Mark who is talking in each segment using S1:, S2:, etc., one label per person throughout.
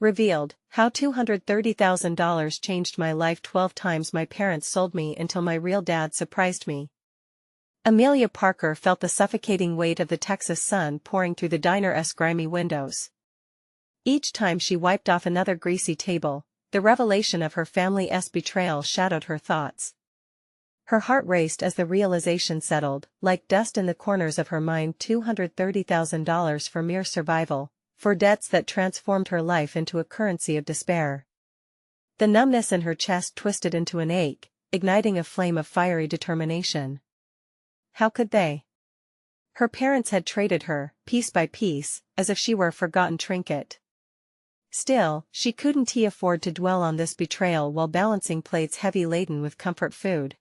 S1: Revealed, how $230,000 changed my life. 12 times my parents sold me until my real dad surprised me. Amelia Parker felt the suffocating weight of the Texas sun pouring through the diner's grimy windows. Each time she wiped off another greasy table, the revelation of her family's betrayal shadowed her thoughts. Her heart raced as the realization settled, like dust in the corners of her mind. $230,000 for mere survival, for debts that transformed her life into a currency of despair. The numbness in her chest twisted into an ache, igniting a flame of fiery determination. How could they? Her parents had traded her, piece by piece, as if she were a forgotten trinket. Still, she couldn't afford to dwell on this betrayal while balancing plates heavy laden with comfort food.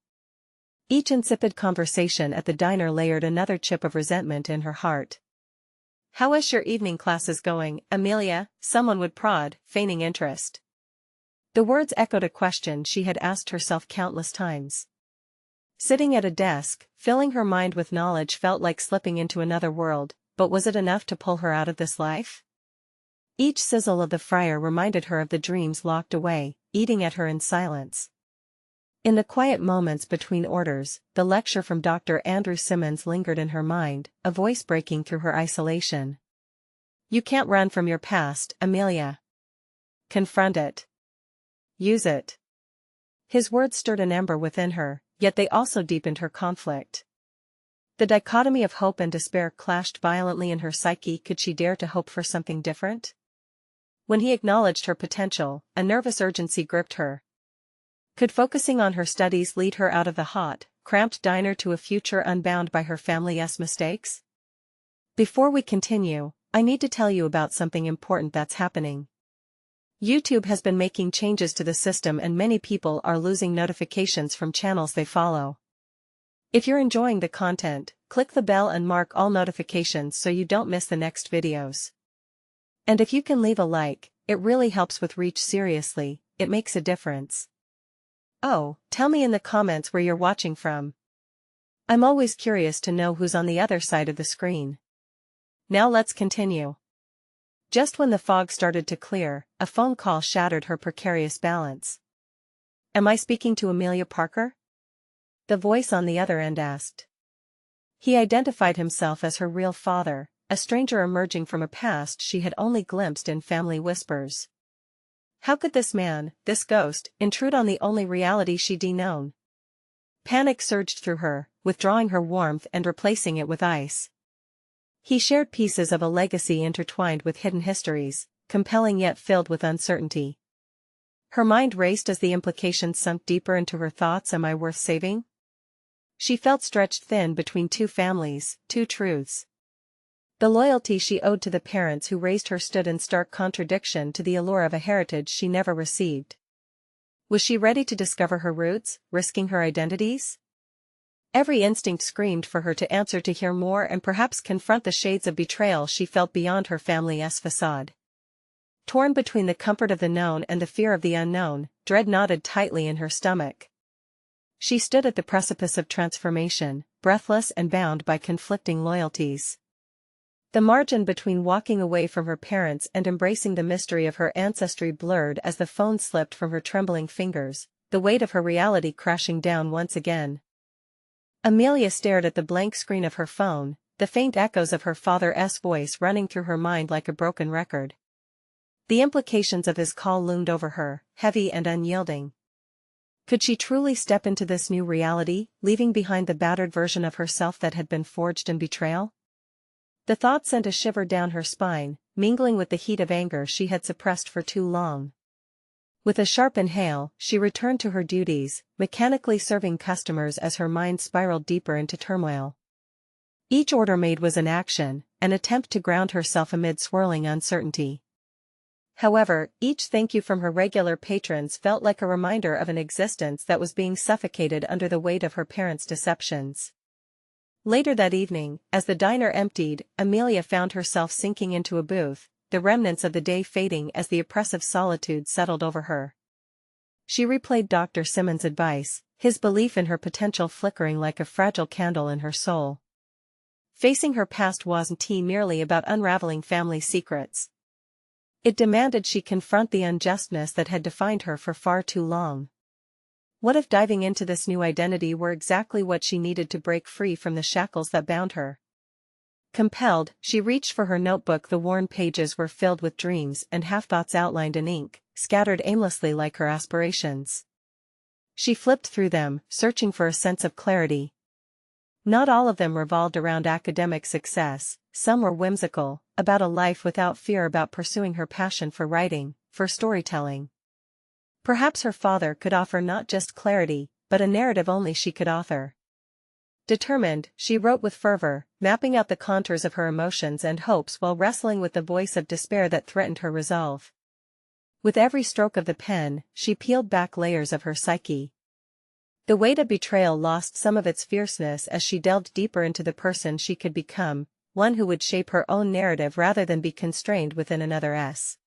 S1: Each insipid conversation at the diner layered another chip of resentment in her heart. "How is your evening classes going, Amelia?" someone would prod, feigning interest. The words echoed a question she had asked herself countless times. Sitting at a desk, filling her mind with knowledge felt like slipping into another world, but was it enough to pull her out of this life? Each sizzle of the fryer reminded her of the dreams locked away, eating at her in silence. In the quiet moments between orders, the lecture from Dr. Andrew Simmons lingered in her mind, a voice breaking through her isolation. "You can't run from your past, Amelia. Confront it. Use it." His words stirred an ember within her, yet they also deepened her conflict. The dichotomy of hope and despair clashed violently in her psyche. Could she dare to hope for something different? When he acknowledged her potential, a nervous urgency gripped her. Could focusing on her studies lead her out of the hot, cramped diner to a future unbound by her family's mistakes? Before we continue, I need to tell you about something important that's happening. YouTube has been making changes to the system and many people are losing notifications from channels they follow. If you're enjoying the content, click the bell and mark all notifications so you don't miss the next videos. And if you can leave a like, it really helps with reach. Seriously, it makes a difference. Oh, tell me in the comments where you're watching from. I'm always curious to know who's on the other side of the screen. Now let's continue. Just when the fog started to clear, a phone call shattered her precarious balance. "Am I speaking to Amelia Parker?" the voice on the other end asked. He identified himself as her real father, a stranger emerging from a past she had only glimpsed in family whispers. How could this man, this ghost, intrude on the only reality she'd known? Panic surged through her, withdrawing her warmth and replacing it with ice. He shared pieces of a legacy intertwined with hidden histories, compelling yet filled with uncertainty. Her mind raced as the implications sunk deeper into her thoughts. Am I worth saving? She felt stretched thin between two families, two truths. The loyalty she owed to the parents who raised her stood in stark contradiction to the allure of a heritage she never received. Was she ready to discover her roots, risking her identities? Every instinct screamed for her to answer, to hear more and perhaps confront the shades of betrayal she felt beyond her family's facade. Torn between the comfort of the known and the fear of the unknown, dread knotted tightly in her stomach. She stood at the precipice of transformation, breathless and bound by conflicting loyalties. The margin between walking away from her parents and embracing the mystery of her ancestry blurred as the phone slipped from her trembling fingers, the weight of her reality crashing down once again. Amelia stared at the blank screen of her phone, the faint echoes of her father's voice running through her mind like a broken record. The implications of his call loomed over her, heavy and unyielding. Could she truly step into this new reality, leaving behind the battered version of herself that had been forged in betrayal? The thought sent a shiver down her spine, mingling with the heat of anger she had suppressed for too long. With a sharp inhale, she returned to her duties, mechanically serving customers as her mind spiraled deeper into turmoil. Each order made was an action, an attempt to ground herself amid swirling uncertainty. However, each thank you from her regular patrons felt like a reminder of an existence that was being suffocated under the weight of her parents' deceptions. Later that evening, as the diner emptied, Amelia found herself sinking into a booth, the remnants of the day fading as the oppressive solitude settled over her. She replayed Dr. Simmons' advice, his belief in her potential flickering like a fragile candle in her soul. Facing her past wasn't merely about unraveling family secrets. It demanded she confront the unjustness that had defined her for far too long. What if diving into this new identity were exactly what she needed to break free from the shackles that bound her? Compelled, she reached for her notebook. The worn pages were filled with dreams and half-thoughts outlined in ink, scattered aimlessly like her aspirations. She flipped through them, searching for a sense of clarity. Not all of them revolved around academic success, some were whimsical, about a life without fear, about pursuing her passion for writing, for storytelling. Perhaps her father could offer not just clarity, but a narrative only she could author. Determined, she wrote with fervor, mapping out the contours of her emotions and hopes while wrestling with the voice of despair that threatened her resolve. With every stroke of the pen, she peeled back layers of her psyche. The weight of betrayal lost some of its fierceness as she delved deeper into the person she could become, one who would shape her own narrative rather than be constrained within another's.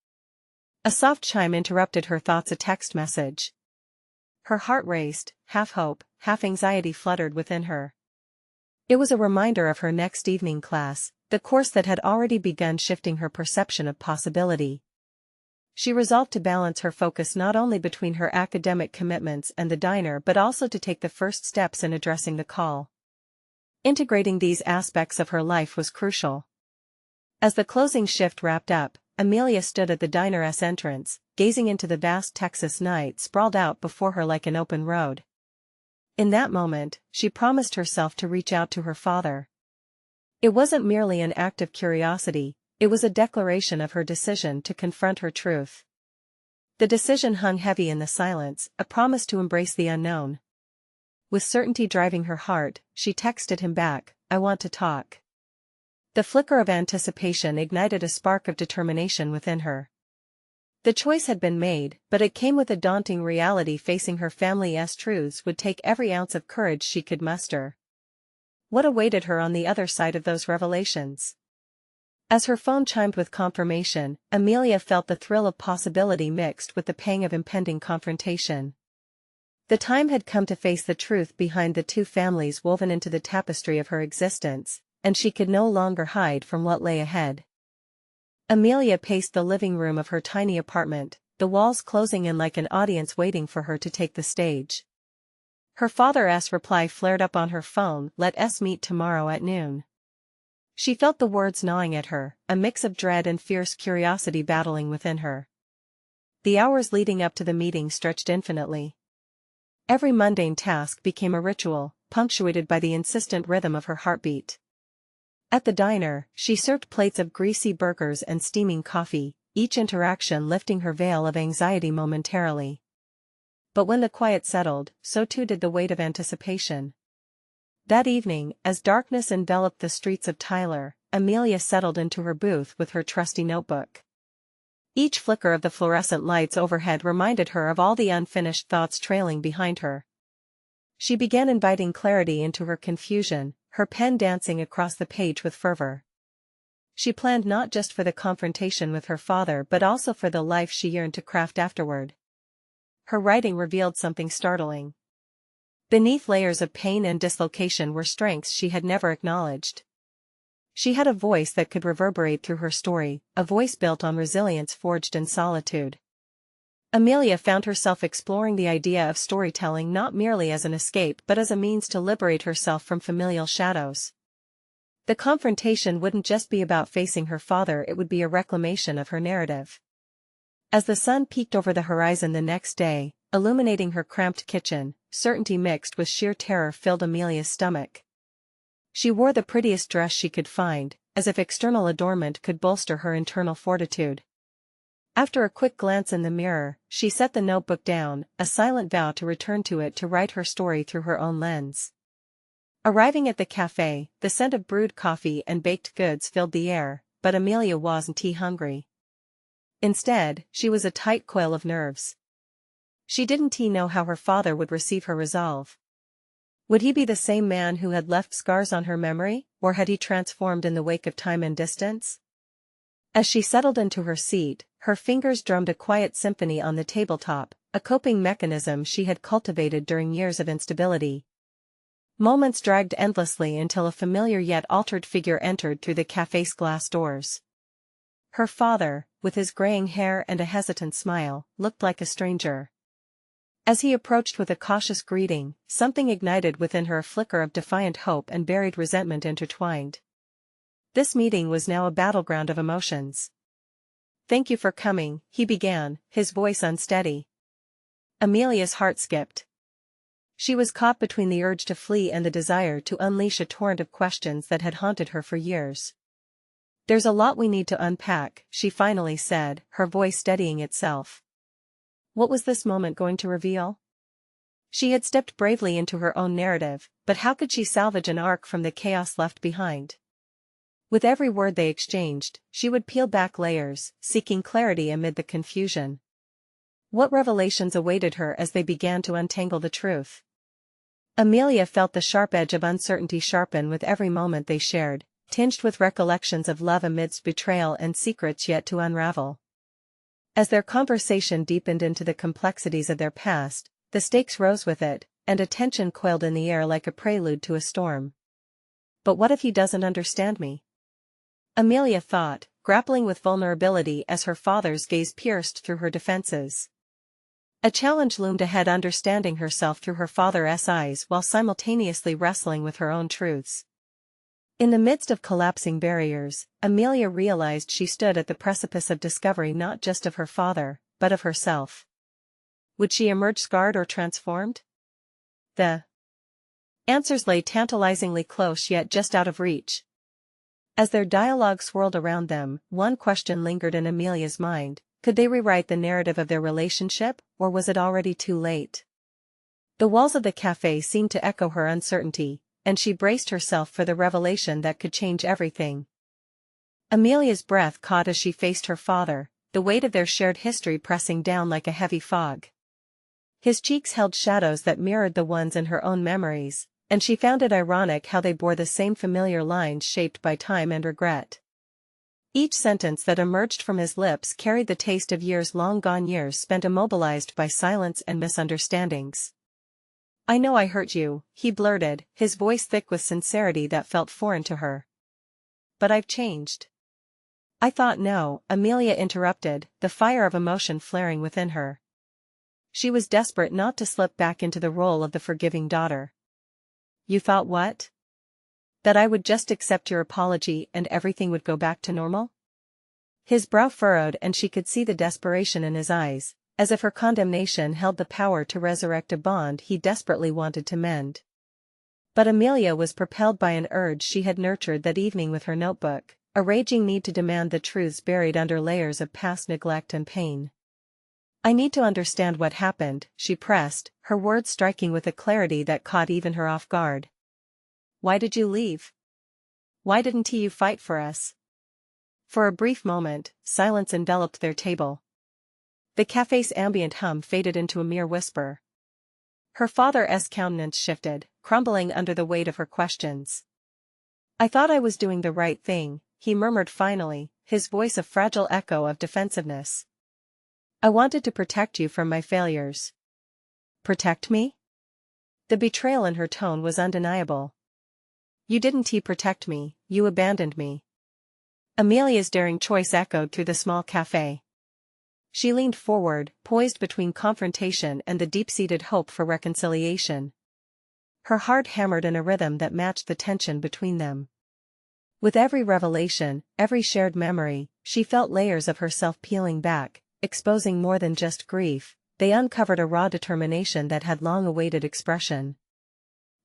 S1: A soft chime interrupted her thoughts, a text message. Her heart raced, half hope, half anxiety fluttered within her. It was a reminder of her next evening class, the course that had already begun shifting her perception of possibility. She resolved to balance her focus not only between her academic commitments and the diner but also to take the first steps in addressing the call. Integrating these aspects of her life was crucial. As the closing shift wrapped up, Amelia stood at the diner's entrance, gazing into the vast Texas night sprawled out before her like an open road. In that moment, she promised herself to reach out to her father. It wasn't merely an act of curiosity, it was a declaration of her decision to confront her truth. The decision hung heavy in the silence, a promise to embrace the unknown. With certainty driving her heart, she texted him back, "I want to talk." The flicker of anticipation ignited a spark of determination within her. The choice had been made, but it came with a daunting reality. Facing her family's truths would take every ounce of courage she could muster. What awaited her on the other side of those revelations? As her phone chimed with confirmation, Amelia felt the thrill of possibility mixed with the pang of impending confrontation. The time had come to face the truth behind the two families woven into the tapestry of her existence, and she could no longer hide from what lay ahead. Amelia paced the living room of her tiny apartment, the walls closing in like an audience waiting for her to take the stage. Her father's reply flared up on her phone, "Let us meet tomorrow at noon." She felt the words gnawing at her, a mix of dread and fierce curiosity battling within her. The hours leading up to the meeting stretched infinitely. Every mundane task became a ritual, punctuated by the insistent rhythm of her heartbeat. At the diner, she served plates of greasy burgers and steaming coffee, each interaction lifting her veil of anxiety momentarily. But when the quiet settled, so too did the weight of anticipation. That evening, as darkness enveloped the streets of Tyler, Amelia settled into her booth with her trusty notebook. Each flicker of the fluorescent lights overhead reminded her of all the unfinished thoughts trailing behind her. She began inviting clarity into her confusion, her pen dancing across the page with fervor. She planned not just for the confrontation with her father but also for the life she yearned to craft afterward. Her writing revealed something startling. Beneath layers of pain and dislocation were strengths she had never acknowledged. She had a voice that could reverberate through her story, a voice built on resilience forged in solitude. Amelia found herself exploring the idea of storytelling not merely as an escape but as a means to liberate herself from familial shadows. The confrontation wouldn't just be about facing her father, it would be a reclamation of her narrative. As the sun peeked over the horizon the next day, illuminating her cramped kitchen, certainty mixed with sheer terror filled Amelia's stomach. She wore the prettiest dress she could find, as if external adornment could bolster her internal fortitude. After a quick glance in the mirror, she set the notebook down, a silent vow to return to it to write her story through her own lens. Arriving at the cafe, the scent of brewed coffee and baked goods filled the air, but Amelia wasn't tea-hungry. Instead, she was a tight coil of nerves. She didn't know how her father would receive her resolve. Would he be the same man who had left scars on her memory, or had he transformed in the wake of time and distance? As she settled into her seat, her fingers drummed a quiet symphony on the tabletop, a coping mechanism she had cultivated during years of instability. Moments dragged endlessly until a familiar yet altered figure entered through the cafe's glass doors. Her father, with his graying hair and a hesitant smile, looked like a stranger. As he approached with a cautious greeting, something ignited within her, a flicker of defiant hope and buried resentment intertwined. This meeting was now a battleground of emotions. "Thank you for coming," he began, his voice unsteady. Amelia's heart skipped. She was caught between the urge to flee and the desire to unleash a torrent of questions that had haunted her for years. "There's a lot we need to unpack," she finally said, her voice steadying itself. What was this moment going to reveal? She had stepped bravely into her own narrative, but how could she salvage an arc from the chaos left behind? With every word they exchanged, she would peel back layers, seeking clarity amid the confusion. What revelations awaited her as they began to untangle the truth? Amelia felt the sharp edge of uncertainty sharpen with every moment they shared, tinged with recollections of love amidst betrayal and secrets yet to unravel. As their conversation deepened into the complexities of their past, the stakes rose with it, and a tension coiled in the air like a prelude to a storm. But what if he doesn't understand me? Amelia thought, grappling with vulnerability as her father's gaze pierced through her defenses. A challenge loomed ahead, understanding herself through her father's eyes while simultaneously wrestling with her own truths. In the midst of collapsing barriers, Amelia realized she stood at the precipice of discovery, not just of her father, but of herself. Would she emerge scarred or transformed? The answers lay tantalizingly close yet just out of reach. As their dialogue swirled around them, one question lingered in Amelia's mind: could they rewrite the narrative of their relationship, or was it already too late? The walls of the cafe seemed to echo her uncertainty, and she braced herself for the revelation that could change everything. Amelia's breath caught as she faced her father, the weight of their shared history pressing down like a heavy fog. His cheeks held shadows that mirrored the ones in her own memories, and she found it ironic how they bore the same familiar lines shaped by time and regret. Each sentence that emerged from his lips carried the taste of years long gone, years spent immobilized by silence and misunderstandings. "I know I hurt you," he blurted, his voice thick with sincerity that felt foreign to her. "But I've changed." "I thought no," Amelia interrupted, the fire of emotion flaring within her. She was desperate not to slip back into the role of the forgiving daughter. "You thought what?" "That I would just accept your apology and everything would go back to normal?" His brow furrowed and she could see the desperation in his eyes, as if her condemnation held the power to resurrect a bond he desperately wanted to mend. But Amelia was propelled by an urge she had nurtured that evening with her notebook, a raging need to demand the truths buried under layers of past neglect and pain. "I need to understand what happened," she pressed, her words striking with a clarity that caught even her off guard. "Why did you leave? Why didn't you fight for us?" For a brief moment, silence enveloped their table. The cafe's ambient hum faded into a mere whisper. Her father's countenance shifted, crumbling under the weight of her questions. "I thought I was doing the right thing," he murmured finally, his voice a fragile echo of defensiveness. "I wanted to protect you from my failures." "Protect me?" The betrayal in her tone was undeniable. "You didn't protect me, you abandoned me." Amelia's daring choice echoed through the small cafe. She leaned forward, poised between confrontation and the deep-seated hope for reconciliation. Her heart hammered in a rhythm that matched the tension between them. With every revelation, every shared memory, she felt layers of herself peeling back, exposing more than just grief. They uncovered a raw determination that had long awaited expression.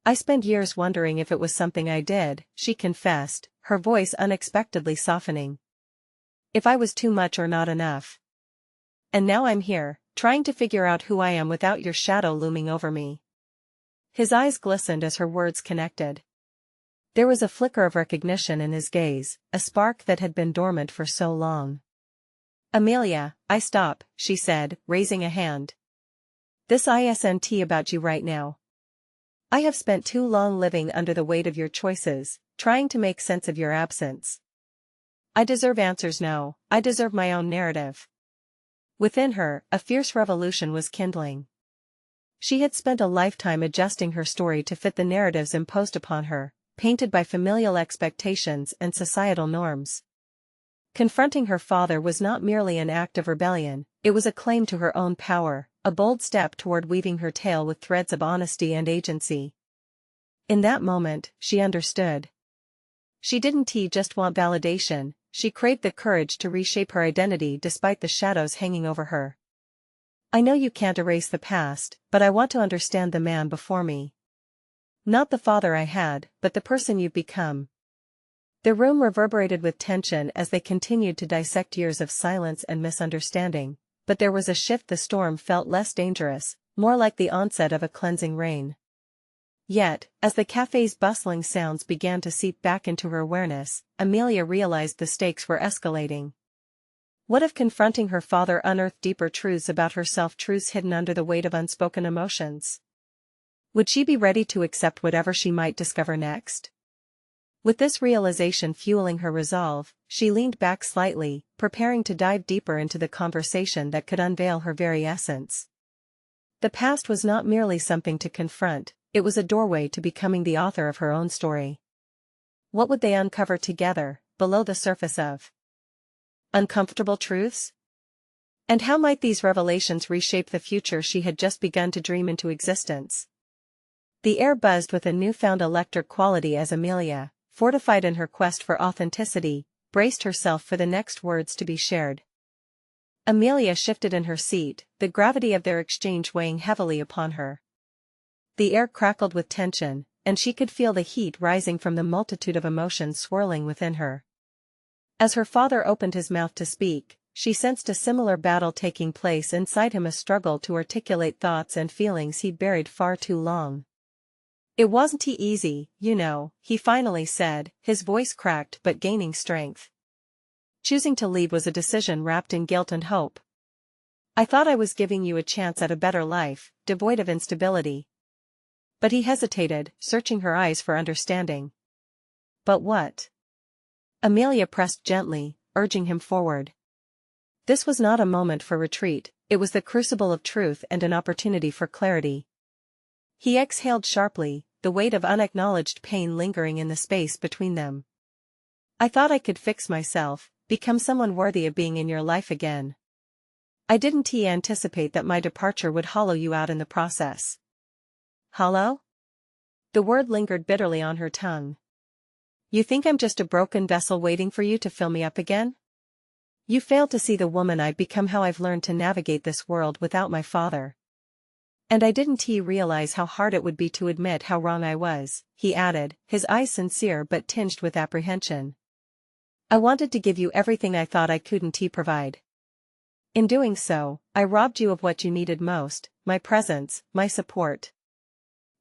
S1: "I spent years wondering if it was something I did," she confessed, her voice unexpectedly softening. "If I was too much or not enough. And now I'm here, trying to figure out who I am without your shadow looming over me." His eyes glistened as her words connected. There was a flicker of recognition in his gaze, a spark that had been dormant for so long. "Amelia, I stop," she said, raising a hand. "This isn't about you right now. I have spent too long living under the weight of your choices, trying to make sense of your absence. I deserve answers now, I deserve my own narrative." Within her, a fierce revolution was kindling. She had spent a lifetime adjusting her story to fit the narratives imposed upon her, painted by familial expectations and societal norms. Confronting her father was not merely an act of rebellion, it was a claim to her own power, a bold step toward weaving her tale with threads of honesty and agency. In that moment, she understood. She didn't just want validation, she craved the courage to reshape her identity despite the shadows hanging over her. I know you can't erase the past, but I want to understand the man before me. Not the father I had, but the person you've become. The room reverberated with tension as they continued to dissect years of silence and misunderstanding, but there was a shift. The storm felt less dangerous, more like the onset of a cleansing rain. Yet, as the cafe's bustling sounds began to seep back into her awareness, Amelia realized the stakes were escalating. What if confronting her father unearthed deeper truths about herself, truths hidden under the weight of unspoken emotions? Would she be ready to accept whatever she might discover next? With this realization fueling her resolve, she leaned back slightly, preparing to dive deeper into the conversation that could unveil her very essence. The past was not merely something to confront, it was a doorway to becoming the author of her own story. What would they uncover together, below the surface of uncomfortable truths? And how might these revelations reshape the future she had just begun to dream into existence? The air buzzed with a newfound electric quality as Amelia, fortified in her quest for authenticity, braced herself for the next words to be shared. Amelia shifted in her seat, the gravity of their exchange weighing heavily upon her. The air crackled with tension, and she could feel the heat rising from the multitude of emotions swirling within her. As her father opened his mouth to speak, she sensed a similar battle taking place inside him, a struggle to articulate thoughts and feelings he'd buried far too long. "It wasn't easy, you know," he finally said, his voice cracked but gaining strength. "Choosing to leave was a decision wrapped in guilt and hope. I thought I was giving you a chance at a better life, devoid of instability." But he hesitated, searching her eyes for understanding. "But what?" Amelia pressed gently, urging him forward. This was not a moment for retreat, it was the crucible of truth and an opportunity for clarity. He exhaled sharply, the weight of unacknowledged pain lingering in the space between them. "I thought I could fix myself, become someone worthy of being in your life again. I didn't anticipate that my departure would hollow you out in the process." "Hollow?" The word lingered bitterly on her tongue. "You think I'm just a broken vessel waiting for you to fill me up again? You fail to see the woman I've become, how I've learned to navigate this world without my father. And I didn't realize how hard it would be to admit how wrong I was," he added, his eyes sincere but tinged with apprehension. "I wanted to give you everything I thought I couldn't provide. In doing so, I robbed you of what you needed most, my presence, my support."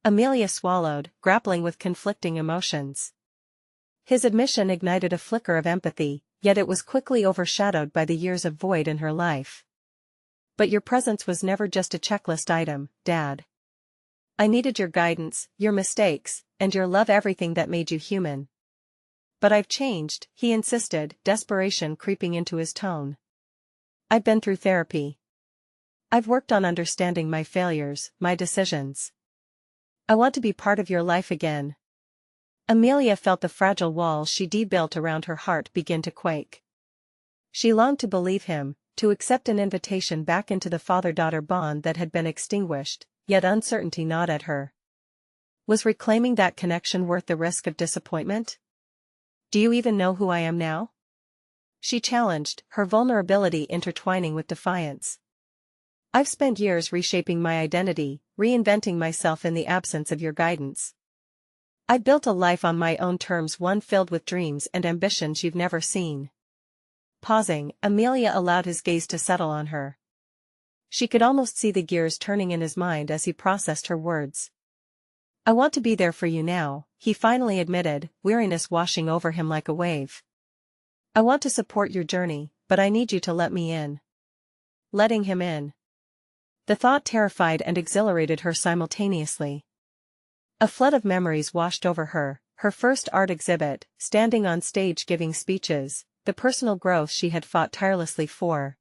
S1: Amelia swallowed, grappling with conflicting emotions. His admission ignited a flicker of empathy, yet it was quickly overshadowed by the years of void in her life. "But your presence was never just a checklist item, Dad. I needed your guidance, your mistakes, and your love, everything that made you human." "But I've changed," he insisted, desperation creeping into his tone. "I've been through therapy. I've worked on understanding my failures, my decisions. I want to be part of your life again." Amelia felt the fragile walls she'd built around her heart begin to quake. She longed to believe him, to accept an invitation back into the father-daughter bond that had been extinguished, yet uncertainty gnawed at her. Was reclaiming that connection worth the risk of disappointment? "Do you even know who I am now?" she challenged, her vulnerability intertwining with defiance. "I've spent years reshaping my identity, reinventing myself in the absence of your guidance. I built a life on my own terms, one filled with dreams and ambitions you've never seen." Pausing, Amelia allowed his gaze to settle on her. She could almost see the gears turning in his mind as he processed her words. "I want to be there for you now," he finally admitted, weariness washing over him like a wave. "I want to support your journey, but I need you to let me in." Letting him in. The thought terrified and exhilarated her simultaneously. A flood of memories washed over her, her first art exhibit, standing on stage giving speeches, the personal growth she had fought tirelessly for.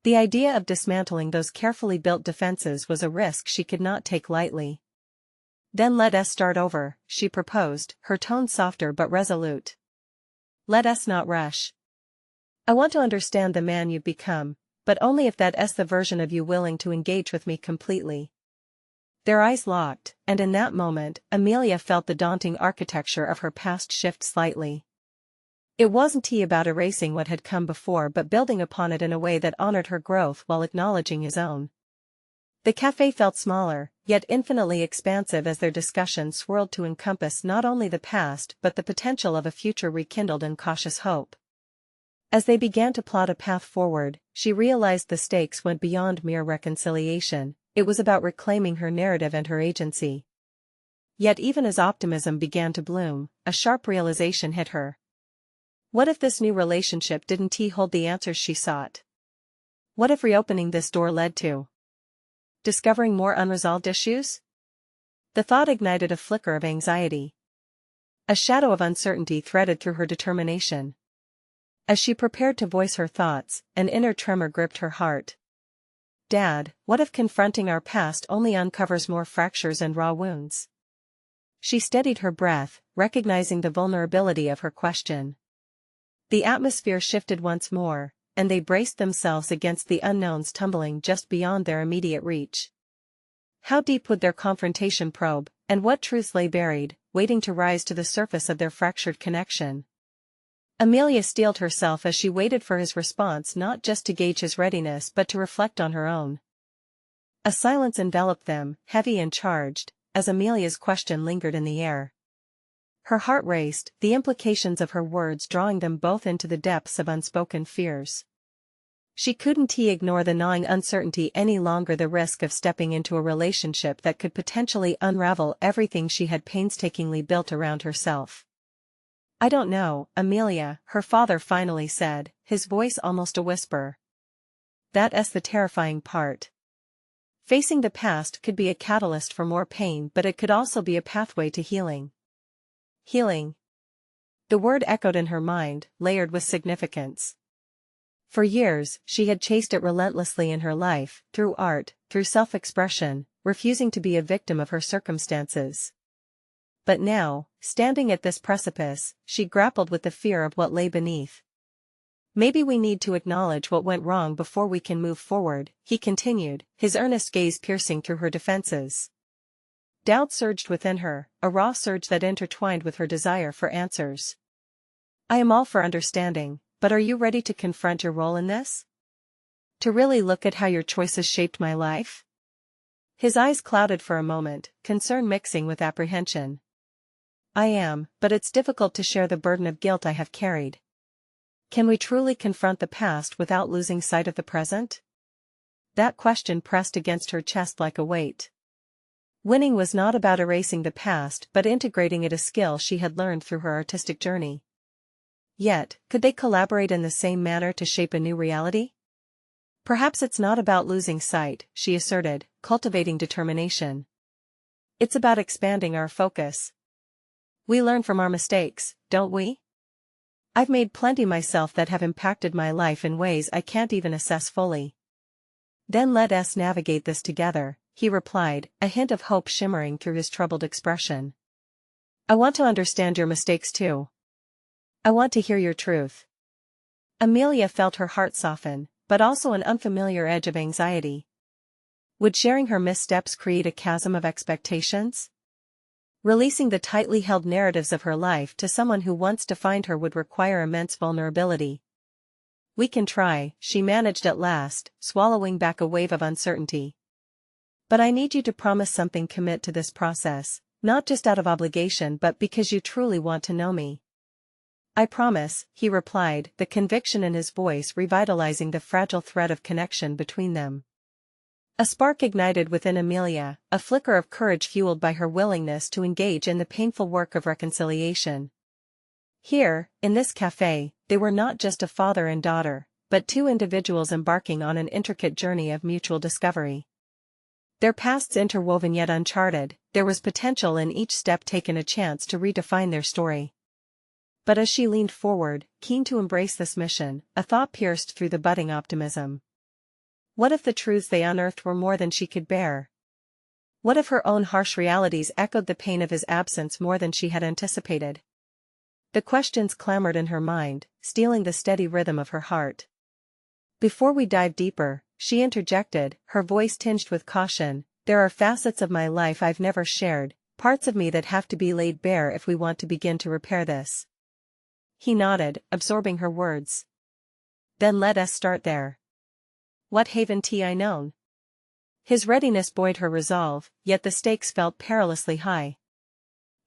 S1: The idea of dismantling those carefully built defenses was a risk she could not take lightly. "Then let us start over," she proposed, her tone softer but resolute. "Let us not rush. I want to understand the man you've become, but only if that's the version of you willing to engage with me completely. Their eyes locked, and in that moment, Amelia felt the daunting architecture of her past shift slightly. It wasn't about erasing what had come before but building upon it in a way that honored her growth while acknowledging his own. The cafe felt smaller, yet infinitely expansive as their discussion swirled to encompass not only the past but the potential of a future rekindled in cautious hope. As they began to plot a path forward, she realized the stakes went beyond mere reconciliation. It was about reclaiming her narrative and her agency. Yet even as optimism began to bloom, a sharp realization hit her. What if this new relationship didn't hold the answers she sought? What if reopening this door led to discovering more unresolved issues? The thought ignited a flicker of anxiety. A shadow of uncertainty threaded through her determination. As she prepared to voice her thoughts, an inner tremor gripped her heart. Dad, what if confronting our past only uncovers more fractures and raw wounds? She steadied her breath, recognizing the vulnerability of her question. The atmosphere shifted once more, and they braced themselves against the unknowns tumbling just beyond their immediate reach. How deep would their confrontation probe, and what truths lay buried, waiting to rise to the surface of their fractured connection? Amelia steeled herself as she waited for his response, not just to gauge his readiness but to reflect on her own. A silence enveloped them, heavy and charged, as Amelia's question lingered in the air. Her heart raced, the implications of her words drawing them both into the depths of unspoken fears. She couldn't ignore the gnawing uncertainty any longer, the risk of stepping into a relationship that could potentially unravel everything she had painstakingly built around herself. I don't know, Amelia, her father finally said, his voice almost a whisper. That's the terrifying part. Facing the past could be a catalyst for more pain, but it could also be a pathway to healing. Healing. The word echoed in her mind, layered with significance. For years, she had chased it relentlessly in her life, through art, through self-expression, refusing to be a victim of her circumstances. But now, standing at this precipice, she grappled with the fear of what lay beneath. Maybe we need to acknowledge what went wrong before we can move forward, he continued, his earnest gaze piercing through her defenses. Doubt surged within her, a raw surge that intertwined with her desire for answers. I am all for understanding, but are you ready to confront your role in this? To really look at how your choices shaped my life? His eyes clouded for a moment, concern mixing with apprehension. I am, but it's difficult to share the burden of guilt I have carried. Can we truly confront the past without losing sight of the present? That question pressed against her chest like a weight. Winning was not about erasing the past but integrating it, a skill she had learned through her artistic journey. Yet, could they collaborate in the same manner to shape a new reality? Perhaps it's not about losing sight, she asserted, cultivating determination. It's about expanding our focus. We learn from our mistakes, don't we? I've made plenty myself that have impacted my life in ways I can't even assess fully. Then let us navigate this together, he replied, a hint of hope shimmering through his troubled expression. I want to understand your mistakes too. I want to hear your truth. Amelia felt her heart soften, but also an unfamiliar edge of anxiety. Would sharing her missteps create a chasm of expectations? Releasing the tightly held narratives of her life to someone who once defined her would require immense vulnerability. We can try, she managed at last, swallowing back a wave of uncertainty. But I need you to promise something. Commit to this process, not just out of obligation but because you truly want to know me. I promise, he replied, the conviction in his voice revitalizing the fragile thread of connection between them. A spark ignited within Amelia, a flicker of courage fueled by her willingness to engage in the painful work of reconciliation. Here, in this cafe, they were not just a father and daughter, but two individuals embarking on an intricate journey of mutual discovery. Their pasts interwoven yet uncharted, there was potential in each step taken, a chance to redefine their story. But as she leaned forward, keen to embrace this mission, a thought pierced through the budding optimism. What if the truths they unearthed were more than she could bear? What if her own harsh realities echoed the pain of his absence more than she had anticipated? The questions clamored in her mind, stealing the steady rhythm of her heart. Before we dive deeper, she interjected, her voice tinged with caution, there are facets of my life I've never shared, parts of me that have to be laid bare if we want to begin to repair this. He nodded, absorbing her words. Then let us start there. What haven't I known? His readiness buoyed her resolve, yet the stakes felt perilously high.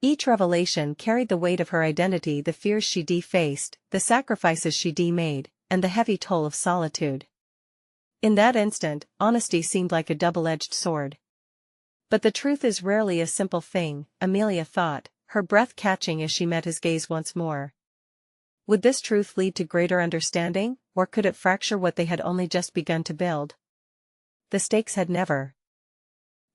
S1: Each revelation carried the weight of her identity, the fears she defaced, the sacrifices she made, and the heavy toll of solitude. In that instant, honesty seemed like a double-edged sword. But the truth is rarely a simple thing, Amelia thought, her breath catching as she met his gaze once more. Would this truth lead to greater understanding, or could it fracture what they had only just begun to build? The stakes had never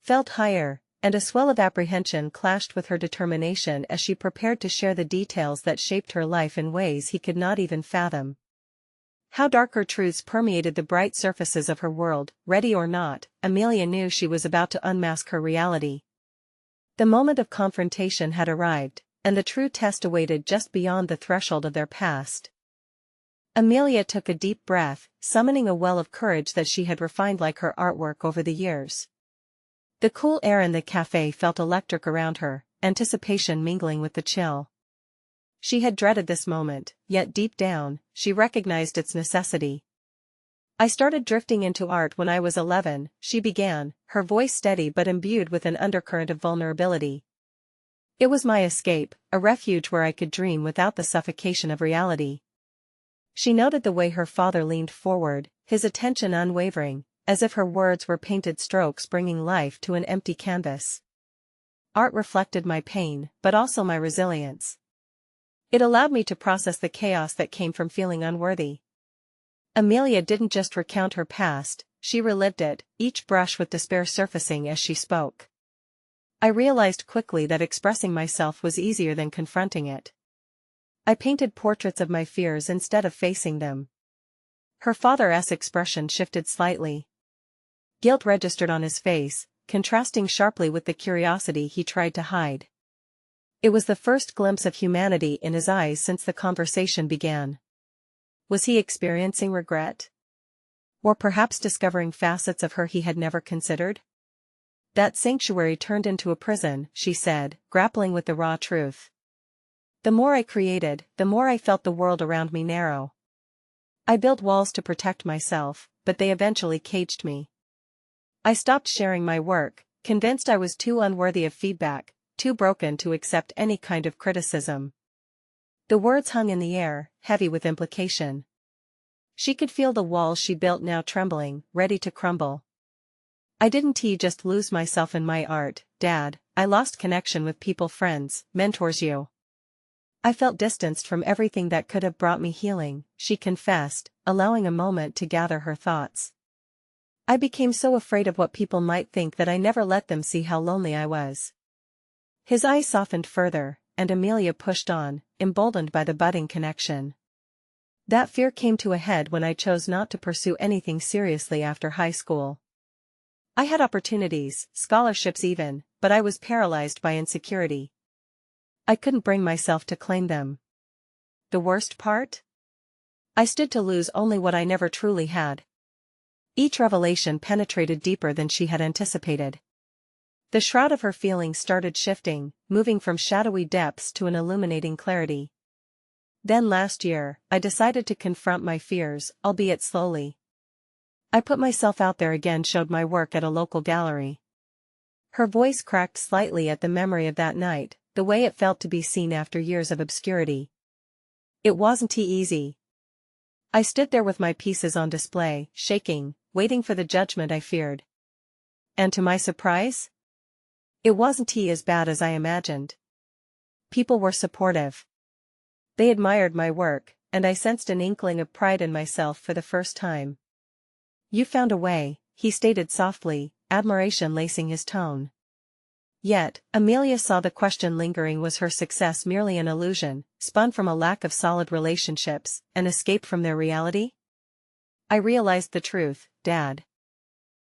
S1: felt higher, and a swell of apprehension clashed with her determination as she prepared to share the details that shaped her life in ways he could not even fathom. How darker truths permeated the bright surfaces of her world. Ready or not, Amelia knew she was about to unmask her reality. The moment of confrontation had arrived, and the true test awaited just beyond the threshold of their past. Amelia took a deep breath, summoning a well of courage that she had refined like her artwork over the years. The cool air in the cafe felt electric around her, anticipation mingling with the chill. She had dreaded this moment, yet deep down, she recognized its necessity. I started drifting into art when I was 11, she began, her voice steady but imbued with an undercurrent of vulnerability. It was my escape, a refuge where I could dream without the suffocation of reality. She noted the way her father leaned forward, his attention unwavering, as if her words were painted strokes bringing life to an empty canvas. Art reflected my pain, but also my resilience. It allowed me to process the chaos that came from feeling unworthy. Amelia didn't just recount her past, she relived it, each brush with despair surfacing as she spoke. I realized quickly that expressing myself was easier than confronting it. I painted portraits of my fears instead of facing them. Her father's expression shifted slightly. Guilt registered on his face, contrasting sharply with the curiosity he tried to hide. It was the first glimpse of humanity in his eyes since the conversation began. Was he experiencing regret? Or perhaps discovering facets of her he had never considered? That sanctuary turned into a prison, she said, grappling with the raw truth. The more I created, the more I felt the world around me narrow. I built walls to protect myself, but they eventually caged me. I stopped sharing my work, convinced I was too unworthy of feedback, too broken to accept any kind of criticism. The words hung in the air, heavy with implication. She could feel the walls she built now trembling, ready to crumble. I didn't just lose myself in my art, Dad, I lost connection with people, friends, mentors. I felt distanced from everything that could have brought me healing, she confessed, allowing a moment to gather her thoughts. I became so afraid of what people might think that I never let them see how lonely I was. His eyes softened further, and Amelia pushed on, emboldened by the budding connection. That fear came to a head when I chose not to pursue anything seriously after high school. I had opportunities, scholarships even, but I was paralyzed by insecurity. I couldn't bring myself to claim them. The worst part? I stood to lose only what I never truly had. Each revelation penetrated deeper than she had anticipated. The shroud of her feelings started shifting, moving from shadowy depths to an illuminating clarity. Then last year, I decided to confront my fears, albeit slowly. I put myself out there again, showed my work at a local gallery. Her voice cracked slightly at the memory of that night, the way it felt to be seen after years of obscurity. It wasn't easy. I stood there with my pieces on display, shaking, waiting for the judgment I feared. And to my surprise, it wasn't as bad as I imagined. People were supportive. They admired my work, and I sensed an inkling of pride in myself for the first time. You found a way, he stated softly, admiration lacing his tone. Yet, Amelia saw the question lingering: was her success merely an illusion, spun from a lack of solid relationships, an escape from their reality? I realized the truth, Dad.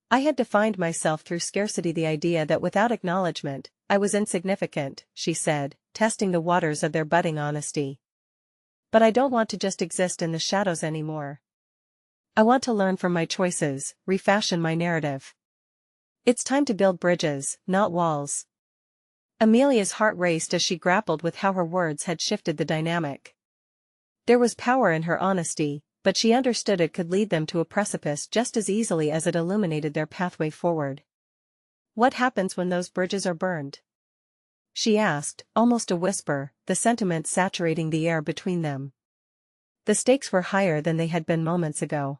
S1: I had defined myself through scarcity, the idea that without acknowledgement, I was insignificant, she said, testing the waters of their budding honesty. But I don't want to just exist in the shadows anymore. I want to learn from my choices, refashion my narrative. It's time to build bridges, not walls. Amelia's heart raced as she grappled with how her words had shifted the dynamic. There was power in her honesty, but she understood it could lead them to a precipice just as easily as it illuminated their pathway forward. What happens when those bridges are burned? She asked, almost a whisper, the sentiment saturating the air between them. The stakes were higher than they had been moments ago.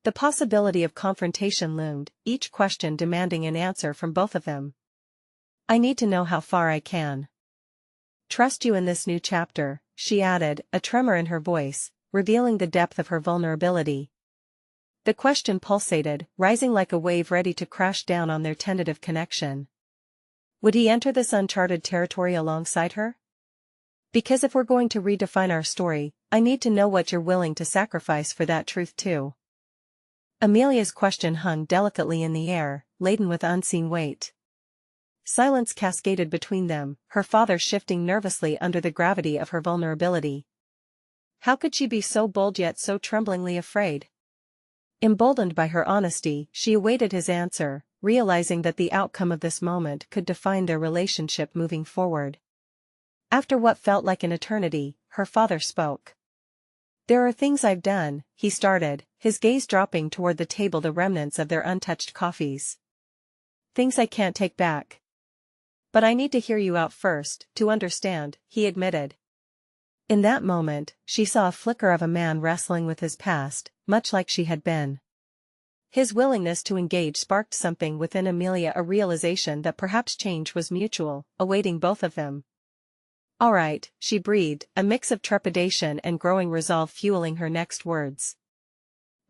S1: The possibility of confrontation loomed, each question demanding an answer from both of them. I need to know how far I can trust you in this new chapter, she added, a tremor in her voice, revealing the depth of her vulnerability. The question pulsated, rising like a wave ready to crash down on their tentative connection. Would he enter this uncharted territory alongside her? Because if we're going to redefine our story, I need to know what you're willing to sacrifice for that truth too. Amelia's question hung delicately in the air, laden with unseen weight. Silence cascaded between them, her father shifting nervously under the gravity of her vulnerability. How could she be so bold yet so tremblingly afraid? Emboldened by her honesty, she awaited his answer, realizing that the outcome of this moment could define their relationship moving forward. After what felt like an eternity, her father spoke. There are things I've done, he started, his gaze dropping toward the table, the remnants of their untouched coffees. Things I can't take back. But I need to hear you out first, to understand, he admitted. In that moment, she saw a flicker of a man wrestling with his past, much like she had been. His willingness to engage sparked something within Amelia, a realization that perhaps change was mutual, awaiting both of them. All right, she breathed, a mix of trepidation and growing resolve fueling her next words.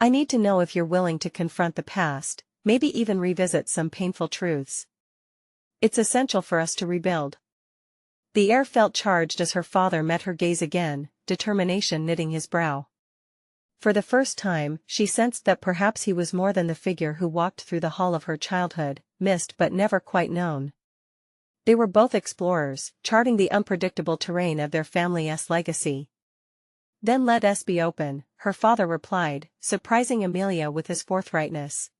S1: I need to know if you're willing to confront the past, maybe even revisit some painful truths. It's essential for us to rebuild. The air felt charged as her father met her gaze again, determination knitting his brow. For the first time, she sensed that perhaps he was more than the figure who walked through the hall of her childhood, missed but never quite known. They were both explorers, charting the unpredictable terrain of their family's legacy. Then let us be open, her father replied, surprising Amelia with his forthrightness.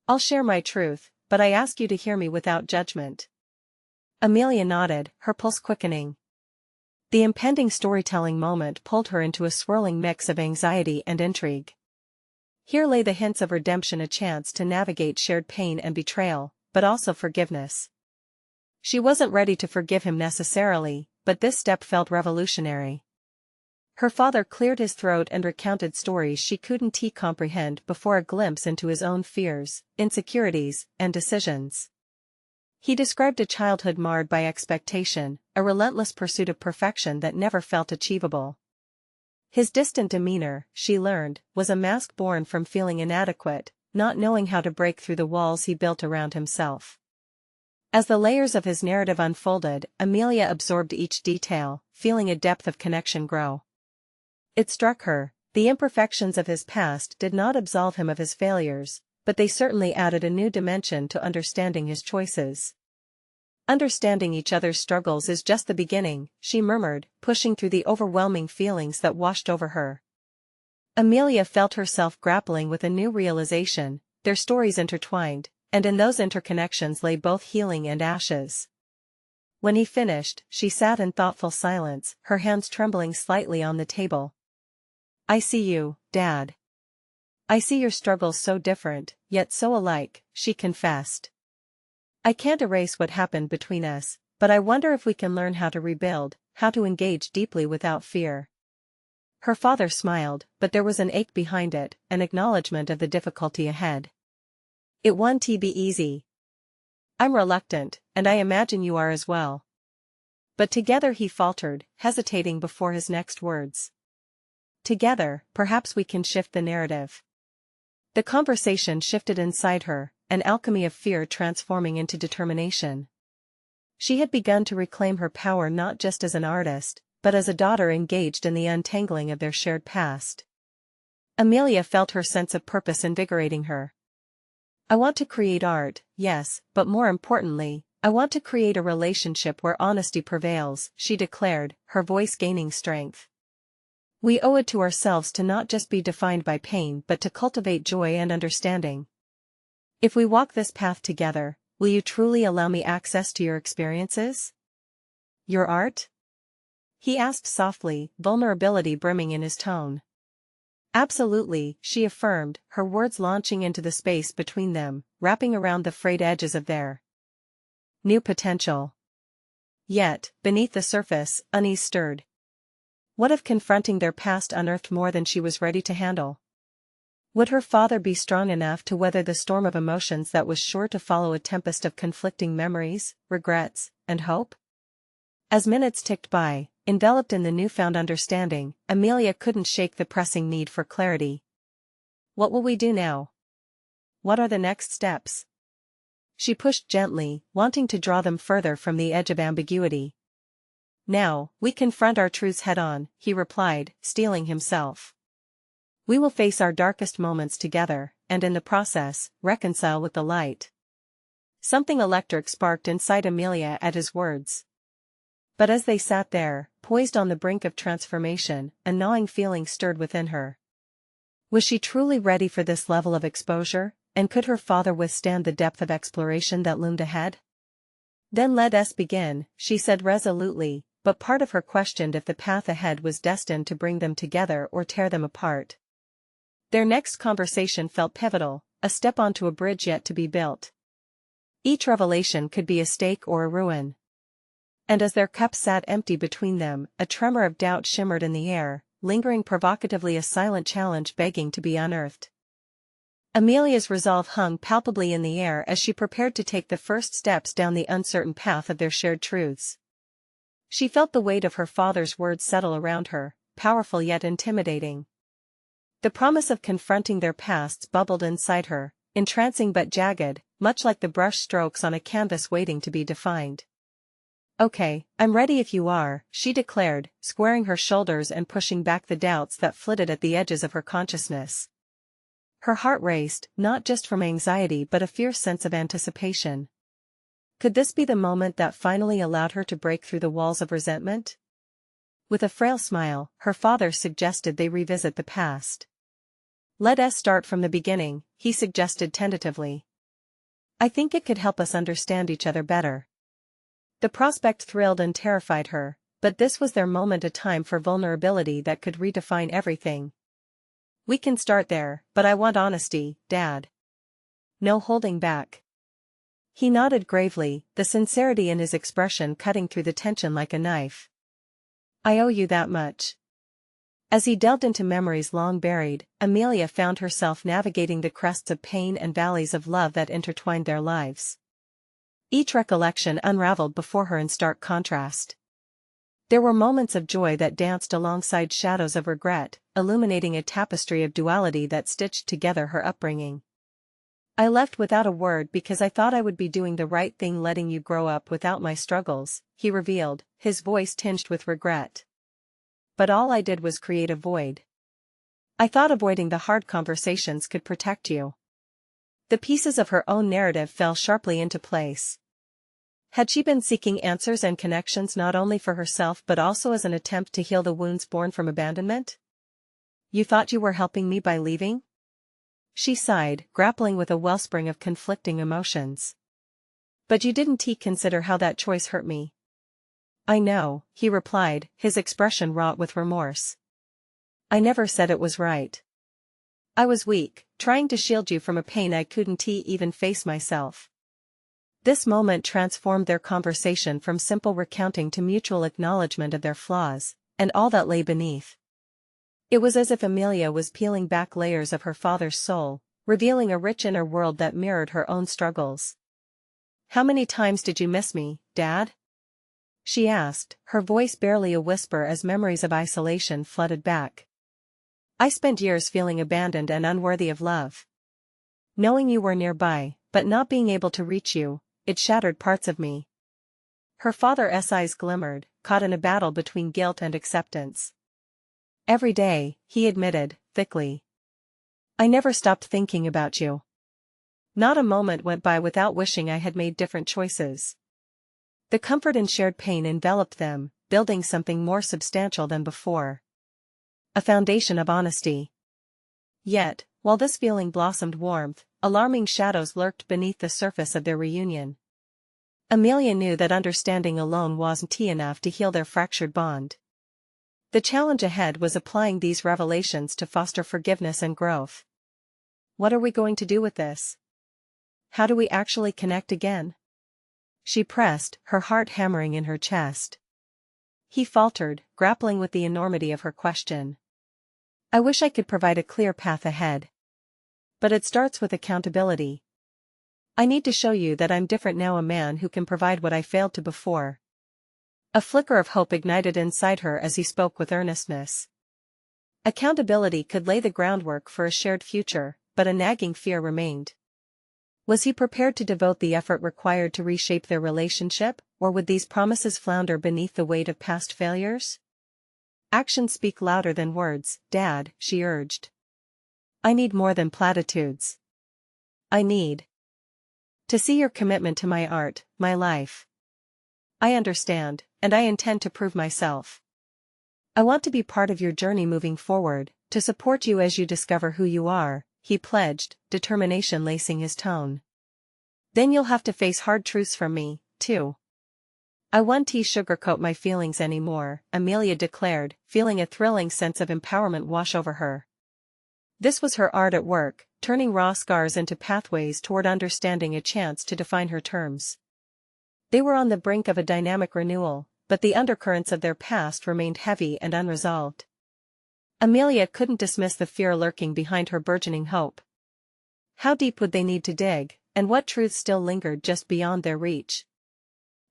S1: I'll share my truth, but I ask you to hear me without judgment. Amelia nodded, her pulse quickening. The impending storytelling moment pulled her into a swirling mix of anxiety and intrigue. Here lay the hints of redemption, a chance to navigate shared pain and betrayal, but also forgiveness. She wasn't ready to forgive him necessarily, but this step felt revolutionary. Her father cleared his throat and recounted stories she couldn't comprehend before, a glimpse into his own fears, insecurities, and decisions. He described a childhood marred by expectation, a relentless pursuit of perfection that never felt achievable. His distant demeanor, she learned, was a mask born from feeling inadequate, not knowing how to break through the walls he built around himself. As the layers of his narrative unfolded, Amelia absorbed each detail, feeling a depth of connection grow. It struck her, the imperfections of his past did not absolve him of his failures, but they certainly added a new dimension to understanding his choices. Understanding each other's struggles is just the beginning, she murmured, pushing through the overwhelming feelings that washed over her. Amelia felt herself grappling with a new realization, their stories intertwined, and in those interconnections lay both healing and ashes. When he finished, she sat in thoughtful silence, her hands trembling slightly on the table. I see you, Dad. I see your struggles so different, yet so alike, she confessed. I can't erase what happened between us, but I wonder if we can learn how to rebuild, how to engage deeply without fear. Her father smiled, but there was an ache behind it, an acknowledgement of the difficulty ahead. It won't be easy. I'm reluctant, and I imagine you are as well. But together, he faltered, hesitating before his next words. Together, perhaps we can shift the narrative. The conversation shifted inside her, an alchemy of fear transforming into determination. She had begun to reclaim her power not just as an artist, but as a daughter engaged in the untangling of their shared past. Amelia felt her sense of purpose invigorating her. I want to create art, yes, but more importantly, I want to create a relationship where honesty prevails, she declared, her voice gaining strength. We owe it to ourselves to not just be defined by pain but to cultivate joy and understanding. If we walk this path together, will you truly allow me access to your experiences? Your art? He asked softly, vulnerability brimming in his tone. Absolutely, she affirmed, her words launching into the space between them, wrapping around the frayed edges of their new potential. Yet, beneath the surface, unease stirred. What if confronting their past unearthed more than she was ready to handle? Would her father be strong enough to weather the storm of emotions that was sure to follow a tempest of conflicting memories, regrets, and hope? As minutes ticked by, enveloped in the newfound understanding, Amelia couldn't shake the pressing need for clarity. What will we do now? What are the next steps? She pushed gently, wanting to draw them further from the edge of ambiguity. Now, we confront our truths head-on, he replied, steeling himself. We will face our darkest moments together, and in the process, reconcile with the light. Something electric sparked inside Amelia at his words. But as they sat there, poised on the brink of transformation, a gnawing feeling stirred within her. Was she truly ready for this level of exposure, and could her father withstand the depth of exploration that loomed ahead? Then let us begin, she said resolutely, but part of her questioned if the path ahead was destined to bring them together or tear them apart. Their next conversation felt pivotal, a step onto a bridge yet to be built. Each revelation could be a stake or a ruin. And as their cups sat empty between them, a tremor of doubt shimmered in the air, lingering provocatively, a silent challenge begging to be unearthed. Amelia's resolve hung palpably in the air as she prepared to take the first steps down the uncertain path of their shared truths. She felt the weight of her father's words settle around her, powerful yet intimidating. The promise of confronting their pasts bubbled inside her, entrancing but jagged, much like the brush strokes on a canvas waiting to be defined. Okay, I'm ready if you are, she declared, squaring her shoulders and pushing back the doubts that flitted at the edges of her consciousness. Her heart raced, not just from anxiety but a fierce sense of anticipation. Could this be the moment that finally allowed her to break through the walls of resentment? With a frail smile, her father suggested they revisit the past. Let us start from the beginning, he suggested tentatively. I think it could help us understand each other better. The prospect thrilled and terrified her, but this was their moment, a time for vulnerability that could redefine everything. We can start there, but I want honesty, Dad. No holding back. He nodded gravely, the sincerity in his expression cutting through the tension like a knife. I owe you that much. As he delved into memories long buried, Amelia found herself navigating the crests of pain and valleys of love that intertwined their lives. Each recollection unraveled before her in stark contrast. There were moments of joy that danced alongside shadows of regret, illuminating a tapestry of duality that stitched together her upbringing. I left without a word because I thought I would be doing the right thing, letting you grow up without my struggles, he revealed, his voice tinged with regret. But all I did was create a void. I thought avoiding the hard conversations could protect you. The pieces of her own narrative fell sharply into place. Had she been seeking answers and connections not only for herself but also as an attempt to heal the wounds born from abandonment? You thought you were helping me by leaving? She sighed, grappling with a wellspring of conflicting emotions. But you didn't consider how that choice hurt me. I know, he replied, his expression wrought with remorse. I never said it was right. I was weak, trying to shield you from a pain I couldn't even face myself. This moment transformed their conversation from simple recounting to mutual acknowledgement of their flaws, and all that lay beneath. It was as if Amelia was peeling back layers of her father's soul, revealing a rich inner world that mirrored her own struggles. How many times did you miss me, Dad? She asked, her voice barely a whisper as memories of isolation flooded back. I spent years feeling abandoned and unworthy of love. Knowing you were nearby, but not being able to reach you, it shattered parts of me. Her father's eyes glimmered, caught in a battle between guilt and acceptance. Every day, he admitted, thickly. I never stopped thinking about you. Not a moment went by without wishing I had made different choices. The comfort in shared pain enveloped them, building something more substantial than before. a foundation of honesty. Yet, while this feeling blossomed warmth, alarming shadows lurked beneath the surface of their reunion. Amelia knew that understanding alone wasn't enough to heal their fractured bond. The challenge ahead was applying these revelations to foster forgiveness and growth. What are we going to do with this? How do we actually connect again? She pressed, her heart hammering in her chest. He faltered, grappling with the enormity of her question. I wish I could provide a clear path ahead. But it starts with accountability. I need to show you that I'm different now, a man who can provide what I failed to before. A flicker of hope ignited inside her as he spoke with earnestness. Accountability could lay the groundwork for a shared future, but a nagging fear remained. Was he prepared to devote the effort required to reshape their relationship, or would these promises flounder beneath the weight of past failures? Actions speak louder than words, Dad, she urged. I need more than platitudes. I need to see your commitment to my art, my life. I understand, and I intend to prove myself. I want to be part of your journey moving forward, to support you as you discover who you are, he pledged, determination lacing his tone. Then you'll have to face hard truths from me, too. I won't sugarcoat my feelings anymore, Amelia declared, feeling a thrilling sense of empowerment wash over her. This was her art at work, turning raw scars into pathways toward understanding, a chance to define her terms. They were on the brink of a dynamic renewal, but the undercurrents of their past remained heavy and unresolved. Amelia couldn't dismiss the fear lurking behind her burgeoning hope. How deep would they need to dig, and what truths still lingered just beyond their reach?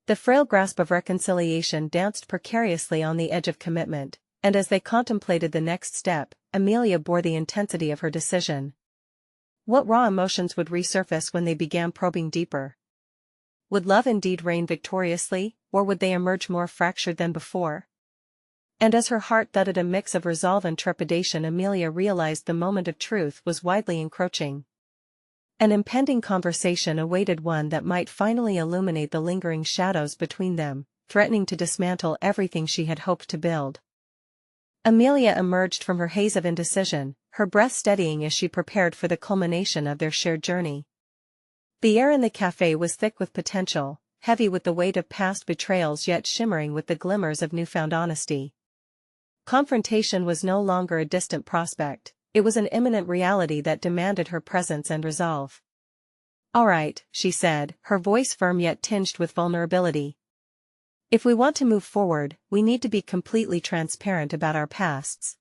S1: The frail grasp of reconciliation danced precariously on the edge of commitment, and as they contemplated the next step, Amelia bore the intensity of her decision. What raw emotions would resurface when they began probing deeper? Would love indeed reign victoriously, or would they emerge more fractured than before? And as her heart thudded a mix of resolve and trepidation, Amelia realized the moment of truth was widely encroaching. An impending conversation awaited, one that might finally illuminate the lingering shadows between them, threatening to dismantle everything she had hoped to build. Amelia emerged from her haze of indecision, her breath steadying as she prepared for the culmination of their shared journey. The air in the cafe was thick with potential, heavy with the weight of past betrayals, yet shimmering with the glimmers of newfound honesty. Confrontation was no longer a distant prospect. It was an imminent reality that demanded her presence and resolve. All right, she said, her voice firm yet tinged with vulnerability. If we want to move forward, we need to be completely transparent about our pasts.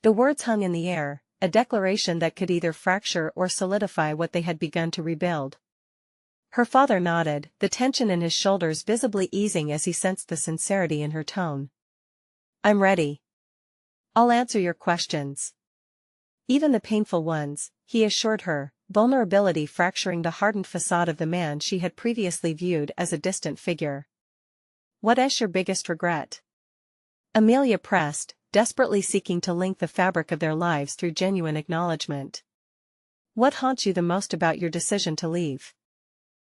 S1: The words hung in the air, a declaration that could either fracture or solidify what they had begun to rebuild. Her father nodded, the tension in his shoulders visibly easing as he sensed the sincerity in her tone. I'm ready. I'll answer your questions. Even the painful ones, he assured her, vulnerability fracturing the hardened facade of the man she had previously viewed as a distant figure. What is your biggest regret? Amelia pressed, desperately seeking to link the fabric of their lives through genuine acknowledgement. What haunts you the most about your decision to leave?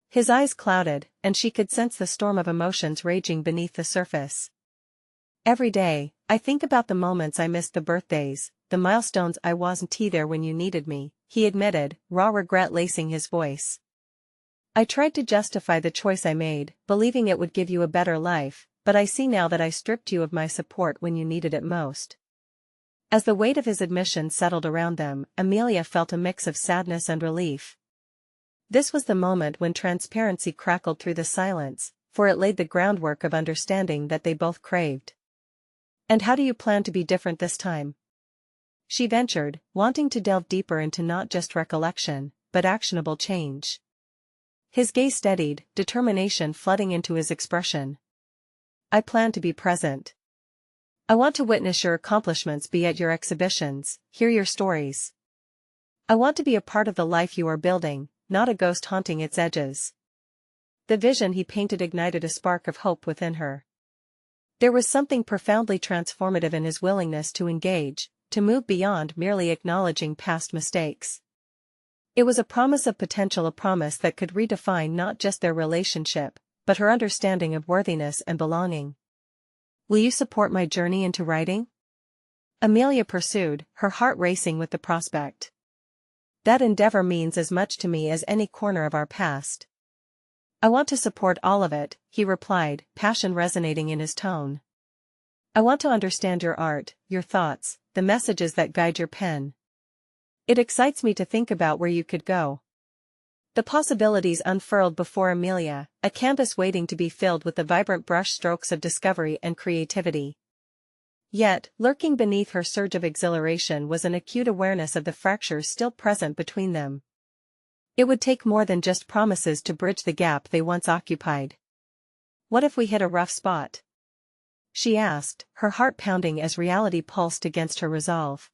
S1: His eyes clouded, and she could sense the storm of emotions raging beneath the surface. Every day, I think about the moments I missed, the birthdays, the milestones I wasn't there when you needed me, he admitted, raw regret lacing his voice. I tried to justify the choice I made, believing it would give you a better life, but I see now that I stripped you of my support when you needed it most. As the weight of his admission settled around them, Amelia felt a mix of sadness and relief. This was the moment when transparency crackled through the silence, for it laid the groundwork of understanding that they both craved. And how do you plan to be different this time? She ventured, wanting to delve deeper into not just recollection, but actionable change. His gaze steadied, determination flooding into his expression. I plan to be present. I want to witness your accomplishments, be at your exhibitions, hear your stories. I want to be a part of the life you are building, not a ghost haunting its edges. The vision he painted ignited a spark of hope within her. There was something profoundly transformative in his willingness to engage, to move beyond merely acknowledging past mistakes. It was a promise of potential, a promise that could redefine not just their relationship, but her understanding of worthiness and belonging. Will you support my journey into writing? Amelia pursued, her heart racing with the prospect. That endeavor means as much to me as any corner of our past. I want to support all of it, he replied, passion resonating in his tone. I want to understand your art, your thoughts, the messages that guide your pen. It excites me to think about where you could go. The possibilities unfurled before Amelia, a canvas waiting to be filled with the vibrant brush strokes of discovery and creativity. Yet, lurking beneath her surge of exhilaration was an acute awareness of the fractures still present between them. It would take more than just promises to bridge the gap they once occupied. What if we hit a rough spot? She asked, her heart pounding as reality pulsed against her resolve.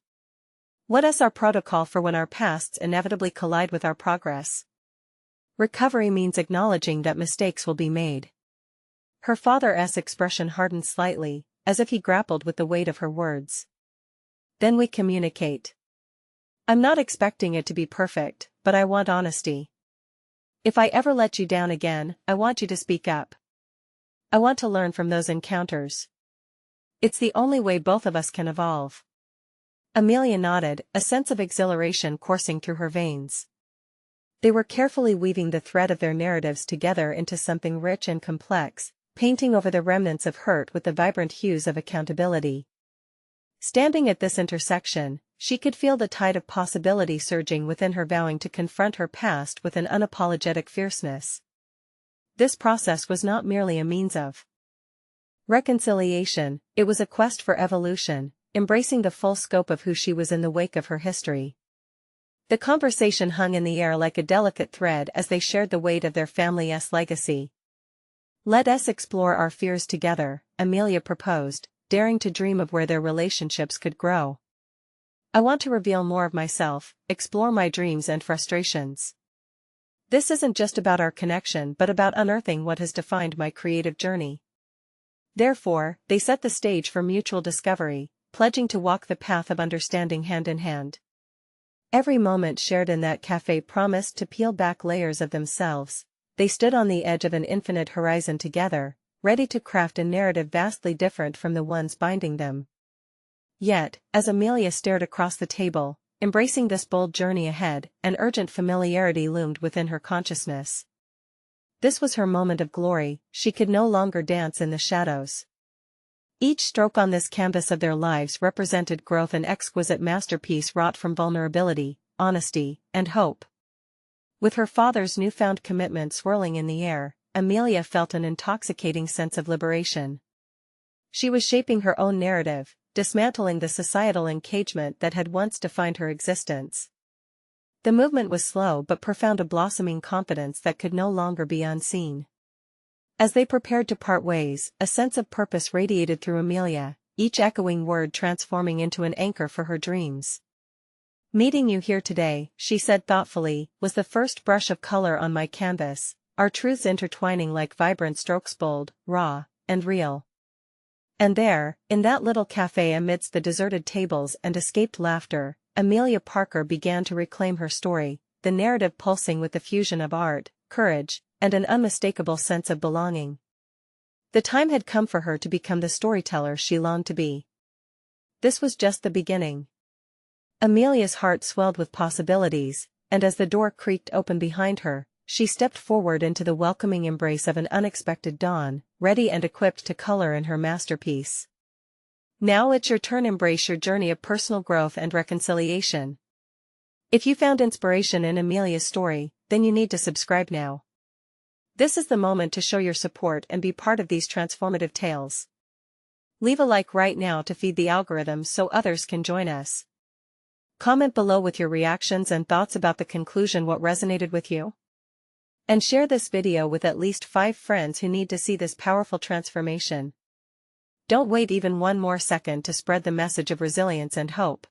S1: What is our protocol for when our pasts inevitably collide with our progress? Recovery means acknowledging that mistakes will be made. Her father's expression hardened slightly, as if he grappled with the weight of her words. Then we communicate. I'm not expecting it to be perfect, but I want honesty. If I ever let you down again, I want you to speak up. I want to learn from those encounters. It's the only way both of us can evolve. Amelia nodded, a sense of exhilaration coursing through her veins. They were carefully weaving the thread of their narratives together into something rich and complex, painting over the remnants of hurt with the vibrant hues of accountability. Standing at this intersection, she could feel the tide of possibility surging within her, vowing to confront her past with an unapologetic fierceness. This process was not merely a means of reconciliation, it was a quest for evolution, embracing the full scope of who she was in the wake of her history. The conversation hung in the air like a delicate thread as they shared the weight of their family's legacy. Let us explore our fears together, Amelia proposed, daring to dream of where their relationships could grow. I want to reveal more of myself, explore my dreams and frustrations. This isn't just about our connection but about unearthing what has defined my creative journey. Therefore, they set the stage for mutual discovery, pledging to walk the path of understanding hand in hand. Every moment shared in that cafe promised to peel back layers of themselves. They stood on the edge of an infinite horizon together, ready to craft a narrative vastly different from the ones binding them. Yet, as Amelia stared across the table, embracing this bold journey ahead, an urgent familiarity loomed within her consciousness. This was her moment of glory, she could no longer dance in the shadows. Each stroke on this canvas of their lives represented growth, an exquisite masterpiece wrought from vulnerability, honesty, and hope. With her father's newfound commitment swirling in the air, Amelia felt an intoxicating sense of liberation. She was shaping her own narrative, dismantling the societal encagement that had once defined her existence. The movement was slow but profound, a blossoming confidence that could no longer be unseen. As they prepared to part ways, a sense of purpose radiated through Amelia, each echoing word transforming into an anchor for her dreams. Meeting you here today, she said thoughtfully, was the first brush of color on my canvas, our truths intertwining like vibrant strokes, bold, raw, and real. And there, in that little cafe amidst the deserted tables and escaped laughter, Amelia Parker began to reclaim her story, the narrative pulsing with the fusion of art, courage, and an unmistakable sense of belonging. The time had come for her to become the storyteller she longed to be. This was just the beginning. Amelia's heart swelled with possibilities, and as the door creaked open behind her, she stepped forward into the welcoming embrace of an unexpected dawn, ready and equipped to color in her masterpiece. Now it's your turn. Embrace your journey of personal growth and reconciliation. If you found inspiration in Amelia's story, then you need to subscribe now. This is the moment to show your support and be part of these transformative tales. Leave a like right now to feed the algorithm so others can join us. Comment below with your reactions and thoughts about the conclusion, what resonated with you. And share this video with at least 5 friends who need to see this powerful transformation. Don't wait even one more second to spread the message of resilience and hope.